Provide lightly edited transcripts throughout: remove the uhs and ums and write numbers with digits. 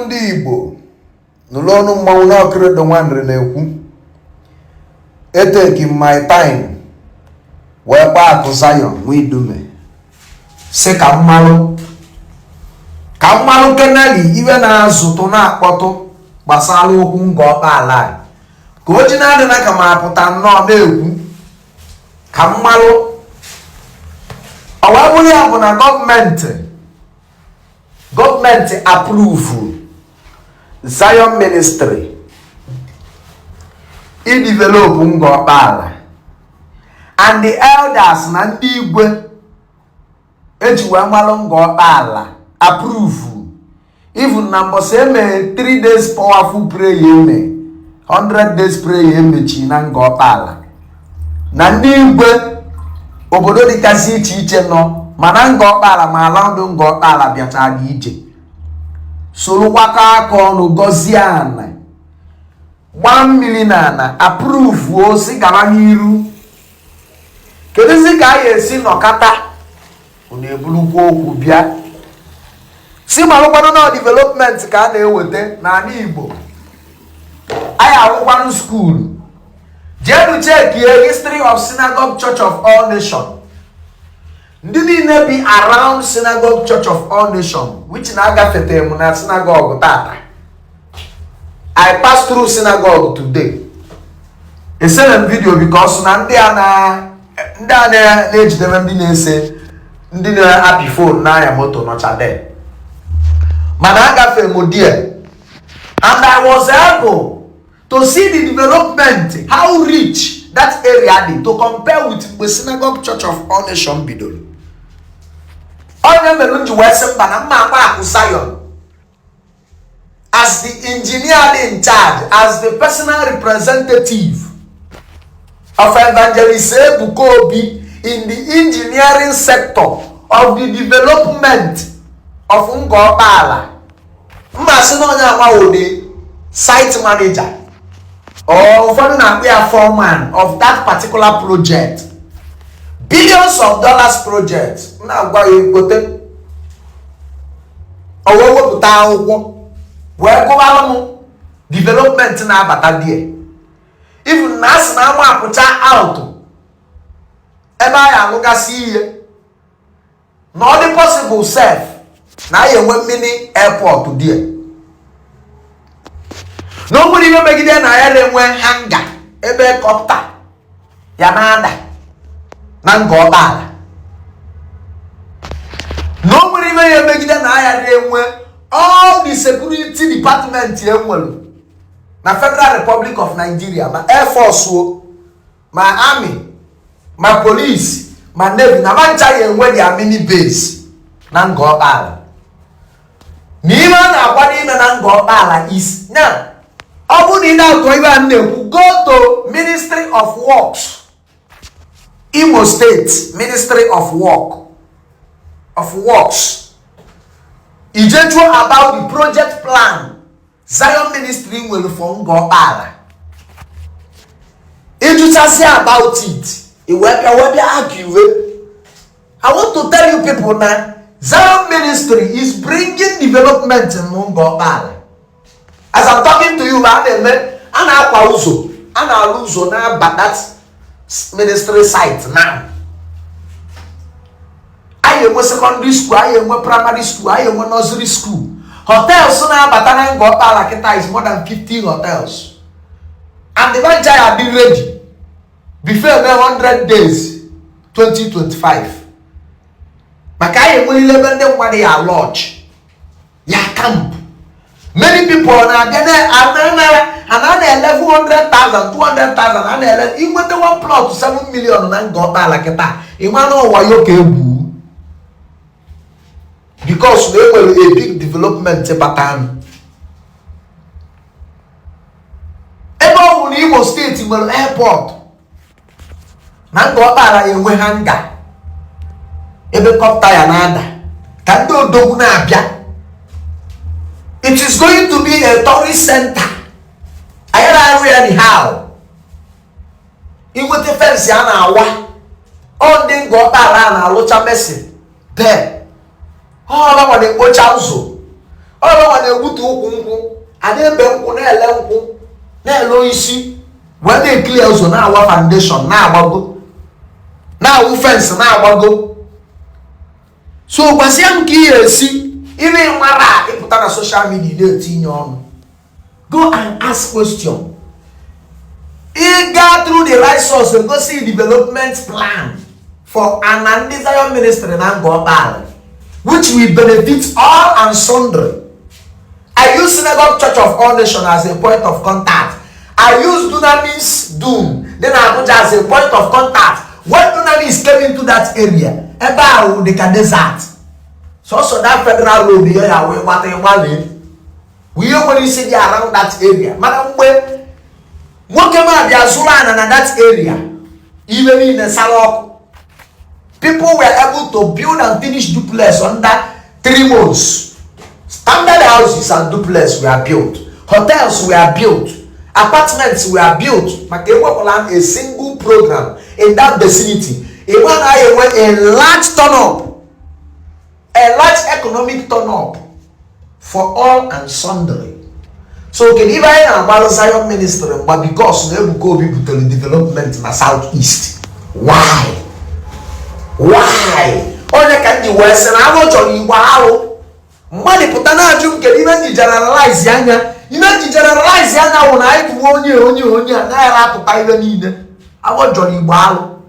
ndị Igbo n'ụlọ ọnụ mmanwụ n'ọkịrịdọ nwanre na-ekwu taking my time wee kpaa akụ Zion nwa Idume si ka mmalụ keneli iwe na-azụtụ na-akpọtụ gbasara okwu nga ọkpa ala ka o ji na-adị na ka ma apụta nnọọ na-ekwu ka mmalụ ọwa bụrụ ya bụ na gọọmenti approve Zion ministry idevelop nga ọkpa ala and the elders na ndị igwe eji wee mmalụ nga ọkpa ala approve even na mbọsị eme 3 days powerful prayer eme 100 days prayer emechi na nga ọkpa ala na ndị igwe obodo dịgasị iche iche nọ mana nga ọkpa ala ma ala ndụ nga ọkpa ala bịachara dị ije sorokwa aka ọnụ gọzie ana gbaa mmiri na ana approve o si gara n'iru kedụzi ka a ga-esi nọkata unu ebulukwa okwu bịa si malụkwanụ na development ka a na-eweta n'ala Igbo anyị arụkwanụ skuulu jeenu chekie history of synagogue church of all nations ndị niile bi around synagogue church of all nations which na-agafete m na synagogue tata. I passed through synagogue today. I sent a video because na ndị a na-ejideme ndị na-ese ndị na-apị phone na ya moto nọcha there. Mana agafe m there and I was able to see the development, how rich that area is to compare with the synagogue church of all nations bidoro. Onye melunji wese mba na mma akpa akụ Zion as the engineer in charge, as the personal representative of Evangelist Ebuka Obi in the engineering sector of the development of Ngopala. The site manager or foreman of that particular project. Billions of dollars project. Now where go development na abata there. Even nas na mo aputa out. Eba ya luga see not the possible self. Na ye we mini airport there. Nobody even make there na ya le nwe hangar. Ebe copter. Ya nada. Na ngobala. Nobody even make there na ya le nwe all the security department here na Federal Republic of Nigeria, my Air Force, my Army, my Police, my Navy, na mancha ye where their mini base na ngobala. Nima na kwani na ngobala is now. Obu ni na go even go to Ministry of Works, Imo State Ministry of Works. Ijeju about the project plan Zion ministry will form Ngopala. Ijeju say about it. It will be argued. I want to tell you people now, Zion ministry is bringing development in Ngopala. As I'm talking to you, I'm now but that ministry site now. I am a secondary school, I am a primary school, I am a nursery school. Hotels na Batana Ngopala Kita is more than 15 hotels. And the one child be ready before 100 days 2025. Makaya will 11 them when they are lodge. Ya camp. Many people are there and 100,000, 200,000 and even the one plot to 7 million and Ngopala Kita. Imano Wayoke. Because they were a big development pattern. Ebo Imo State will airport. Nango para yewe hanga. Ebe kopta ya nada. Kando doguna abia. It is going to be a tourist center. Ayala anyhow. Iwote fence ya na awa. On the go para na locha message. There. Oh, I want to watch also. All over the Ubutu Ukunku, and then Benku, Nelenku, Neloisi, when they clear also now our foundation, now go. Now offense, now go. So, Basiam Kiesi, even Mara, if put on social media, go and ask question. He got through the right source and go see development plan for an undesired ministry in Angobal, which will benefit all and sundry. I use Synagogue Church of All Nations as a point of contact. I use Dunamis Doom, then Abuja as a point of contact. When Dunamis came into that area, about the desert. So that federal road here, we only see around that area. Madam, what came out and that area, even in the Salok, people were able to build and finish duplex under 3 months. Standard houses and duplex were built, hotels were built, apartments were built. But they were on a single program in that vicinity. It went a large turn up, a large economic turn up for all and sundry. So can even about Zion ministry, but because Ebuka Obi Untold development in the southeast. Why? Only can the west and I want to wow. Money put an ajum can even generalize Yanga. You know, generalize Yanga when I do only, and I have to buy the need. I want Johnny Wow.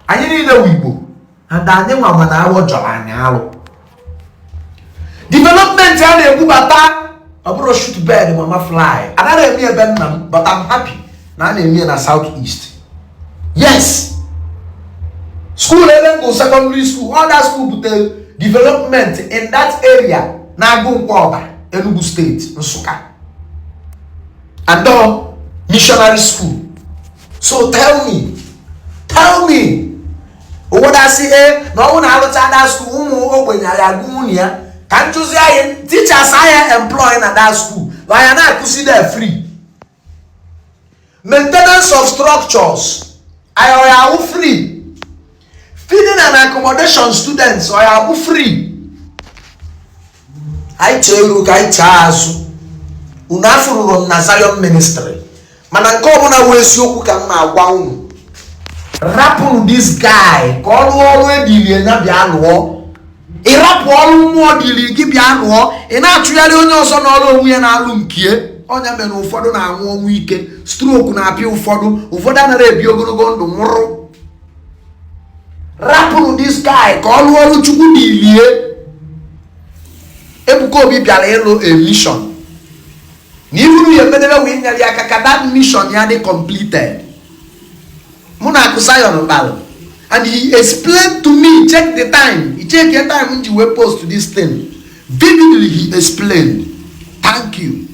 I need a Igbo, and I know when I want Johnny. Development and Ebubata. I'm going to shoot bed, mama fly. Another me a Benham, but I'm happy. Now I'm in the southeast. Yes. School level, secondary school, all that school to development in that area. Now go Koba, Enugu State, Nsuka. And then missionary school. So tell me, what I say, no one have that school, when I are can't you say teachers I employing at that school? Why are not considered free? Maintenance of structures, I are free. Feeding and accommodation students, I are free. I tell you, I charge Unafuru on Zion ministry. Manankomona Wesyoku can my wow. Rapping this guy, call already Nabiano. Irap all more dili give ya no e na atuale onye oso na olo onwe ya na alụ mkie onya me no ụfọdụ na anwụ ọnwụ ike stroke na apia ụfọdụ anara ebi ogologo ndụ nwụrụ rapụ this guy ka ọlụ ọrụ chukwu dilie Ebuka Obi bịara ịlụ a mission na iburu ya medebe we nyere aka ka that mission ya dị completed mụ na Zion balụ. And he explained to me, check the time. He checked the time when you were post to this thing. Vividly he explained. Thank you.